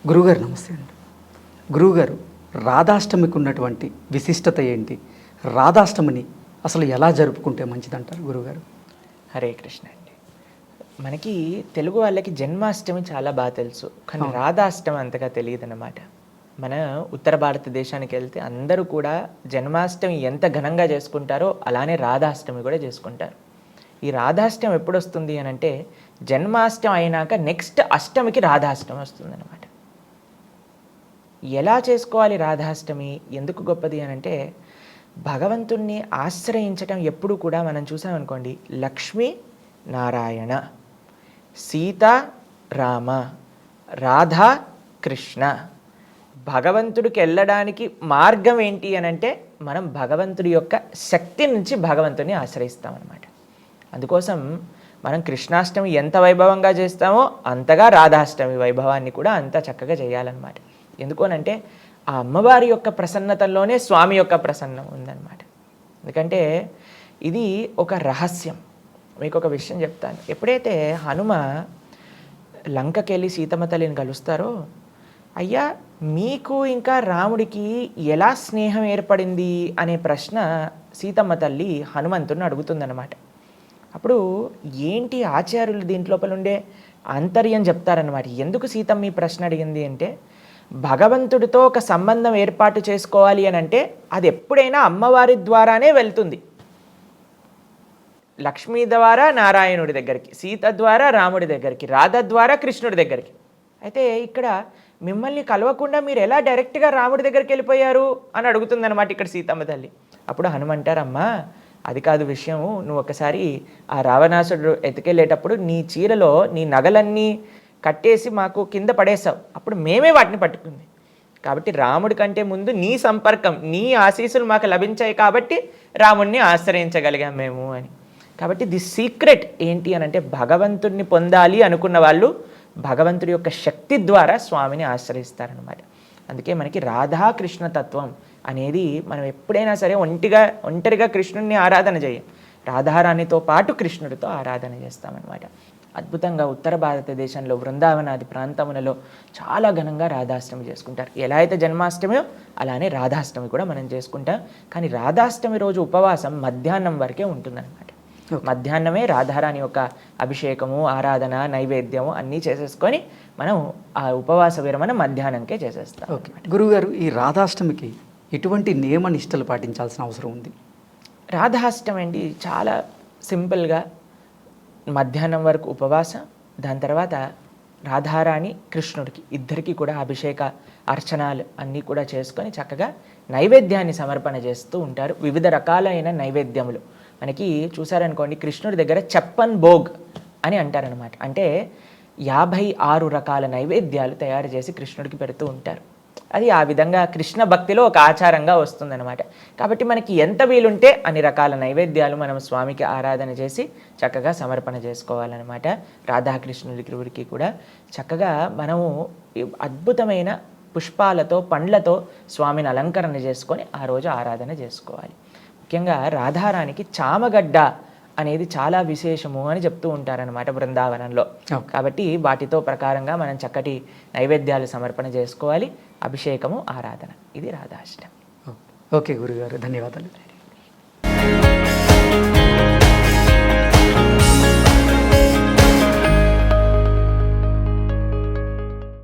గురుగారు నమస్తే అండి. గురువుగారు, రాధాష్టమికి ఉన్నటువంటి విశిష్టత ఏంటి? రాధాష్టమిని అసలు ఎలా జరుపుకుంటే మంచిదంటారు గురువుగారు? హరే కృష్ణ అండి. మనకి తెలుగు వాళ్ళకి జన్మాష్టమి చాలా బాగా తెలుసు, కానీ రాధాష్టమి అంతగా తెలియదు అన్నమాట. మన ఉత్తర భారతదేశానికి వెళ్తే అందరూ కూడా జన్మాష్టమి ఎంత ఘనంగా చేసుకుంటారో అలానే రాధాష్టమి కూడా చేసుకుంటారు. ఈ రాధాష్టమి ఎప్పుడు వస్తుంది అని అంటే జన్మాష్టమి అయినాక నెక్స్ట్ అష్టమికి రాధాష్టమి వస్తుంది అన్నమాట. ఎలా చేసుకోవాలి రాధాష్టమి, ఎందుకు గొప్పది అని అంటే భగవంతుణ్ణి ఆశ్రయించటం ఎప్పుడు కూడా మనం చూసామనుకోండి, లక్ష్మీ నారాయణ, సీత రామ, రాధా కృష్ణ. భగవంతుడికి వెళ్ళడానికి మార్గం ఏంటి అని అంటే మనం భగవంతుడి యొక్క శక్తి నుంచి భగవంతుని ఆశ్రయిస్తామన్నమాట. అందుకోసం మనం కృష్ణాష్టమి ఎంత వైభవంగా చేస్తామో అంతగా రాధాష్టమి వైభవాన్ని కూడా అంత చక్కగా చేయాలన్నమాట. ఎందుకోనంటే ఆ అమ్మవారి యొక్క ప్రసన్నతలోనే స్వామి యొక్క ప్రసన్నం ఉందన్నమాట. ఎందుకంటే ఇది ఒక రహస్యం. మీకు ఒక విషయం చెప్తాను. ఎప్పుడైతే హనుమ లంకకి వెళ్ళి సీతమ్మ తల్లిని కలుస్తారో, అయ్యా మీకు ఇంకా రాముడికి ఎలా స్నేహం ఏర్పడింది అనే ప్రశ్న సీతమ్మ తల్లి హనుమంతుడిని అడుగుతుందన్నమాట. అప్పుడు ఏంటి ఆచార్యులు దీంట్లోపల ఉండే ఆంతర్యం చెప్తారన్నమాట. ఎందుకు సీతమ్మ ఈ ప్రశ్న అడిగింది అంటే, భగవంతుడితో ఒక సంబంధం ఏర్పాటు చేసుకోవాలి అని అంటే అది ఎప్పుడైనా అమ్మవారి ద్వారానే వెళ్తుంది. లక్ష్మీ ద్వారా నారాయణుడి దగ్గరికి, సీత ద్వారా రాముడి దగ్గరికి, రాధ ద్వారా కృష్ణుడి దగ్గరికి. అయితే ఇక్కడ మిమ్మల్ని కలవకుండా మీరు ఎలా డైరెక్ట్గా రాముడి దగ్గరికి వెళ్ళిపోయారు అని అడుగుతుందన్నమాట ఇక్కడ సీతమ్మ తల్లి. అప్పుడు హనుమంటారమ్మా, అది కాదు విషయం, నువ్వు ఒకసారి ఆ రావణాసుడు ఎత్తుకెళ్ళేటప్పుడు నీ చీరలో నీ నగలన్నీ కట్టేసి మాకు కింద పడేసావు, అప్పుడు మేమే వాటిని పట్టుకుంది. కాబట్టి రాముడి కంటే ముందు నీ సంపర్కం, నీ ఆశీస్సులు మాకు లభించాయి కాబట్టి రాముడిని ఆశ్రయించగలిగాం మేము అని. కాబట్టి ది సీక్రెట్ ఏంటి అని అంటే భగవంతుడిని పొందాలి అనుకున్న వాళ్ళు భగవంతుడి యొక్క శక్తి ద్వారా స్వామిని ఆశ్రయిస్తారనమాట. అందుకే మనకి రాధాకృష్ణ తత్వం అనేది మనం ఎప్పుడైనా సరే ఒంటరిగా కృష్ణుడిని ఆరాధన చేయం, రాధారాణితో పాటు కృష్ణుడితో ఆరాధన చేస్తామన్నమాట. అద్భుతంగా ఉత్తర భారతదేశంలో బృందావనాది ప్రాంతములలో చాలా ఘనంగా రాధాష్టమి చేసుకుంటారు. ఎలా అయితే జన్మాష్టమియో అలానే రాధాష్టమి కూడా మనం చేసుకుంటాం. కానీ రాధాష్టమి రోజు ఉపవాసం మధ్యాహ్నం వరకే ఉంటుందన్నమాట. మధ్యాహ్నమే రాధారాణి యొక్క అభిషేకము, ఆరాధన, నైవేద్యము అన్నీ చేసేసుకొని మనం ఆ ఉపవాస విరమణ మధ్యాహ్నంకే చేసేస్తాం. ఓకే గురువుగారు, ఈ రాధాష్టమికి ఎటువంటి నియమ నిష్టలు పాటించాల్సిన అవసరం ఉంది? రాధాష్టమి అండి చాలా సింపుల్గా మధ్యాహ్నం వరకు ఉపవాసం, దాని తర్వాత రాధారాణి కృష్ణుడికి ఇద్దరికి కూడా అభిషేక అర్చనాలు అన్నీ కూడా చేసుకొని చక్కగా నైవేద్యాన్ని సమర్పణ చేస్తూ ఉంటారు. వివిధ రకాలైన నైవేద్యములు మనకి చూసారనుకోండి, కృష్ణుడి దగ్గర చెప్పన్ భోగ్ అని అంటారనమాట. అంటే 56 రకాల నైవేద్యాలు తయారు చేసి కృష్ణుడికి పెడుతూ ఉంటారు. అది ఆ విధంగా కృష్ణ భక్తిలో ఒక ఆచారంగా వస్తుందన్నమాట. కాబట్టి మనకి ఎంత వీలుంటే అన్ని రకాల నైవేద్యాలు మనం స్వామికి ఆరాధన చేసి చక్కగా సమర్పణ చేసుకోవాలన్నమాట. రాధాకృష్ణుడికి కూడా చక్కగా మనము అద్భుతమైన పుష్పాలతో, పండ్లతో స్వామిని అలంకరణ చేసుకొని ఆ రోజు ఆరాధన చేసుకోవాలి. ముఖ్యంగా రాధారానికి చామగడ్డ అనేది చాలా విశేషము అని చెప్తూ ఉంటారనమాట బృందావనంలో. కాబట్టి వాటితో ప్రకారంగా మనం చక్కటి నైవేద్యాలు సమర్పణ చేసుకోవాలి, అభిషేకము, ఆరాధన. ఇది రాధాష్టమి. ఓకే గురుగారు, ధన్యవాదాలు.